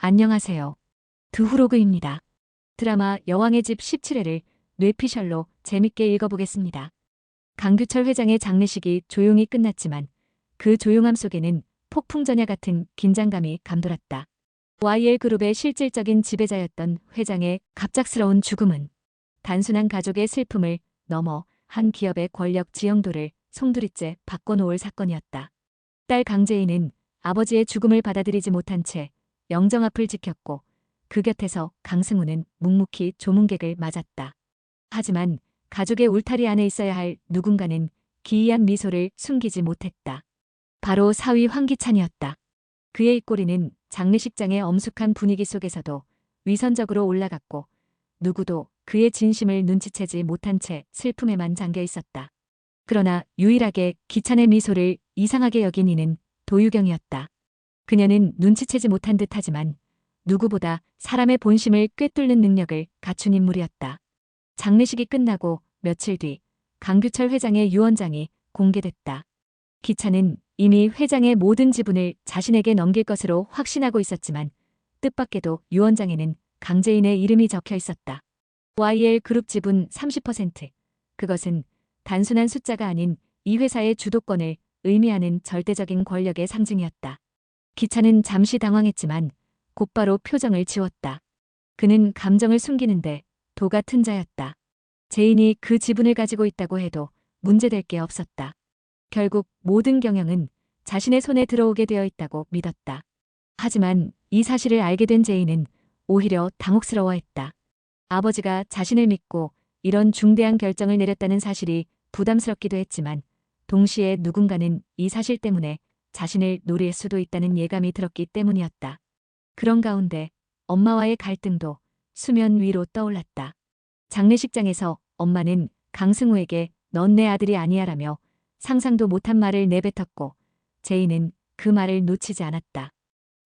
안녕하세요. 드후로그입니다. 드라마 여왕의 집 17회를 뇌피셜로 재밌게 읽어보겠습니다. 강규철 회장의 장례식이 조용히 끝났지만 그 조용함 속에는 폭풍전야 같은 긴장감이 감돌았다. YL그룹의 실질적인 지배자였던 회장의 갑작스러운 죽음은 단순한 가족의 슬픔을 넘어 한 기업의 권력 지형도를 송두리째 바꿔놓을 사건이었다. 딸 강재인은 아버지의 죽음을 받아들이지 못한 채 영정 앞을 지켰고 그 곁에서 강승우는 묵묵히 조문객을 맞았다. 하지만 가족의 울타리 안에 있어야 할 누군가는 기이한 미소를 숨기지 못했다. 바로 사위 황기찬이었다. 그의 입꼬리는 장례식장의 엄숙한 분위기 속에서도 위선적으로 올라갔고 누구도 그의 진심을 눈치채지 못한 채 슬픔에만 잠겨 있었다. 그러나 유일하게 기찬의 미소를 이상하게 여긴 이는 도유경이었다. 그녀는 눈치채지 못한 듯하지만 누구보다 사람의 본심을 꿰뚫는 능력을 갖춘 인물이었다. 장례식이 끝나고 며칠 뒤 강규철 회장의 유언장이 공개됐다. 기찬은 이미 회장의 모든 지분을 자신에게 넘길 것으로 확신하고 있었지만 뜻밖에도 유언장에는 강재인의 이름이 적혀 있었다. YL그룹 지분 30%. 그것은 단순한 숫자가 아닌 이 회사의 주도권을 의미하는 절대적인 권력의 상징이었다. 기찬은 잠시 당황했지만 곧바로 표정을 지웠다. 그는 감정을 숨기는데 도 같은 자였다. 재인이 그 지분을 가지고 있다고 해도 문제될 게 없었다. 결국 모든 경영은 자신의 손에 들어오게 되어 있다고 믿었다. 하지만 이 사실을 알게 된 재인은 오히려 당혹스러워했다. 아버지가 자신을 믿고 이런 중대한 결정을 내렸다는 사실이 부담스럽기도 했지만 동시에 누군가는 이 사실 때문에 자신을 노릴 수도 있다는 예감이 들었기 때문이었다. 그런 가운데 엄마와의 갈등도 수면 위로 떠올랐다. 장례식장에서 엄마는 강승우에게 넌 내 아들이 아니야라며 상상도 못한 말을 내뱉었고 재인은 그 말을 놓치지 않았다.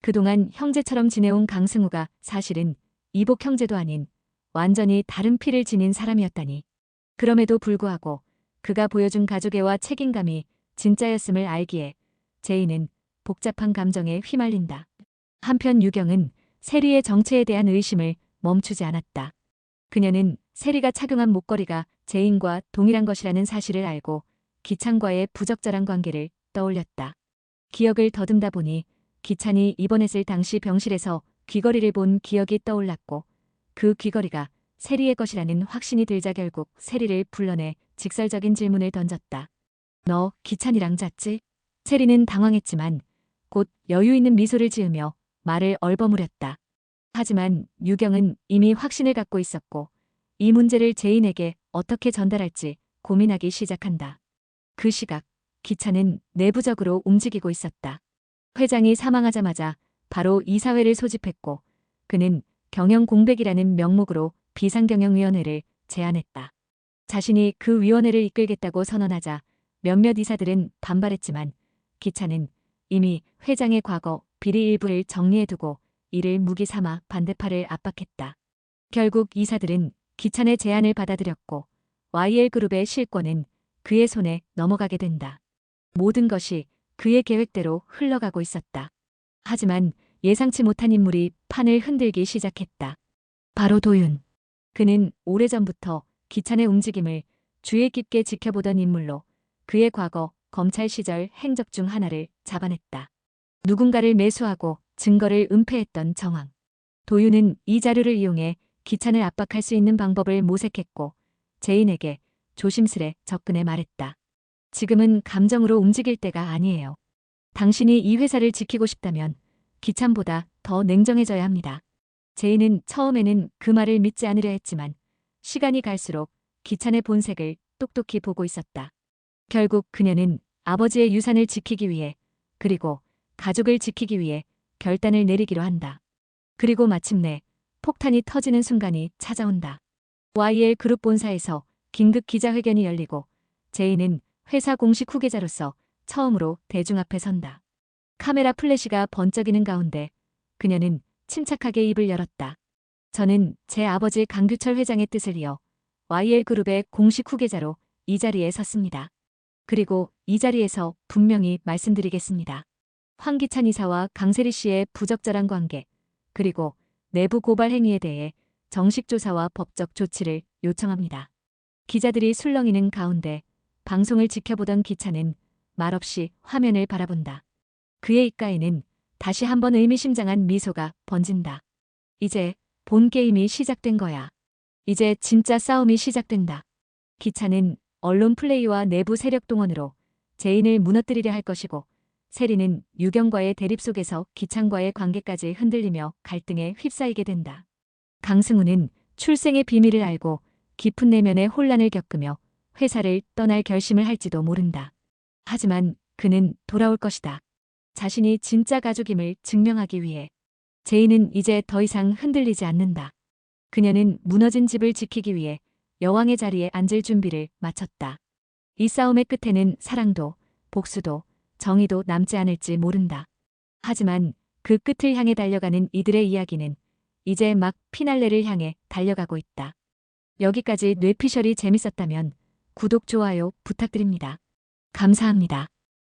그동안 형제처럼 지내온 강승우가 사실은 이복 형제도 아닌 완전히 다른 피를 지닌 사람이었다니. 그럼에도 불구하고 그가 보여준 가족애와 책임감이 진짜였음을 알기에 재인은 복잡한 감정에 휘말린다. 한편 유경은 세리의 정체에 대한 의심을 멈추지 않았다. 그녀는 세리가 착용한 목걸이가 재인과 동일한 것이라는 사실을 알고 기찬과의 부적절한 관계를 떠올렸다. 기억을 더듬다 보니 기찬이 입원했을 당시 병실에서 귀걸이를 본 기억이 떠올랐고 그 귀걸이가 세리의 것이라는 확신이 들자 결국 세리를 불러내 직설적인 질문을 던졌다. 너 기찬이랑 잤지? 세리는 당황했지만 곧 여유 있는 미소를 지으며 말을 얼버무렸다. 하지만 유경은 이미 확신을 갖고 있었고 이 문제를 재인에게 어떻게 전달할지 고민하기 시작한다. 그 시각 기찬은 내부적으로 움직이고 있었다. 회장이 사망하자마자 바로 이사회를 소집했고 그는 경영공백이라는 명목으로 비상경영위원회를 제안했다. 자신이 그 위원회를 이끌겠다고 선언하자 몇몇 이사들은 반발했지만 기찬은 이미 회장의 과거 비리 일부를 정리해두고 이를 무기 삼아 반대파를 압박했다. 결국 이사들은 기찬의 제안을 받아들였고 YL그룹의 실권은 그의 손에 넘어가게 된다. 모든 것이 그의 계획대로 흘러가고 있었다. 하지만 예상치 못한 인물이 판을 흔들기 시작했다. 바로 도윤. 그는 오래전부터 기찬의 움직임을 주의 깊게 지켜보던 인물로 그의 과거 검찰 시절 행적 중 하나를 잡아냈다. 누군가를 매수하고 증거를 은폐했던 정황. 도윤은 이 자료를 이용해 기찬을 압박할 수 있는 방법을 모색했고 재인에게 조심스레 접근해 말했다. 지금은 감정으로 움직일 때가 아니에요. 당신이 이 회사를 지키고 싶다면 기찬보다 더 냉정해져야 합니다. 재인은 처음에는 그 말을 믿지 않으려 했지만 시간이 갈수록 기찬의 본색을 똑똑히 보고 있었다. 결국 그녀는 아버지의 유산을 지키기 위해 그리고 가족을 지키기 위해 결단을 내리기로 한다. 그리고 마침내 폭탄이 터지는 순간이 찾아온다. YL그룹 본사에서 긴급 기자회견이 열리고 재인은 회사 공식 후계자로서 처음으로 대중 앞에 선다. 카메라 플래시가 번쩍이는 가운데 그녀는 침착하게 입을 열었다. 저는 제 아버지 강규철 회장의 뜻을 이어 YL그룹의 공식 후계자로 이 자리에 섰습니다. 그리고 이 자리에서 분명히 말씀드리겠습니다. 황기찬 이사와 강세리 씨의 부적절한 관계, 그리고 내부 고발 행위에 대해 정식 조사와 법적 조치를 요청합니다. 기자들이 술렁이는 가운데 방송을 지켜보던 기찬은 말없이 화면을 바라본다. 그의 입가에는 다시 한번 의미심장한 미소가 번진다. 이제 본 게임이 시작된 거야. 이제 진짜 싸움이 시작된다. 기찬은 언론 플레이와 내부 세력 동원으로 재인을 무너뜨리려 할 것이고, 세리는 유경과의 대립 속에서 기찬과의 관계까지 흔들리며 갈등에 휩싸이게 된다. 강승우는 출생의 비밀을 알고 깊은 내면의 혼란을 겪으며 회사를 떠날 결심을 할지도 모른다. 하지만 그는 돌아올 것이다. 자신이 진짜 가족임을 증명하기 위해. 제인은 이제 더 이상 흔들리지 않는다. 그녀는 무너진 집을 지키기 위해 여왕의 자리에 앉을 준비를 마쳤다. 이 싸움의 끝에는 사랑도, 복수도, 정의도 남지 않을지 모른다. 하지만 그 끝을 향해 달려가는 이들의 이야기는 이제 막 피날레를 향해 달려가고 있다. 여기까지 뇌피셜이 재밌었다면 구독, 좋아요 부탁드립니다. 감사합니다.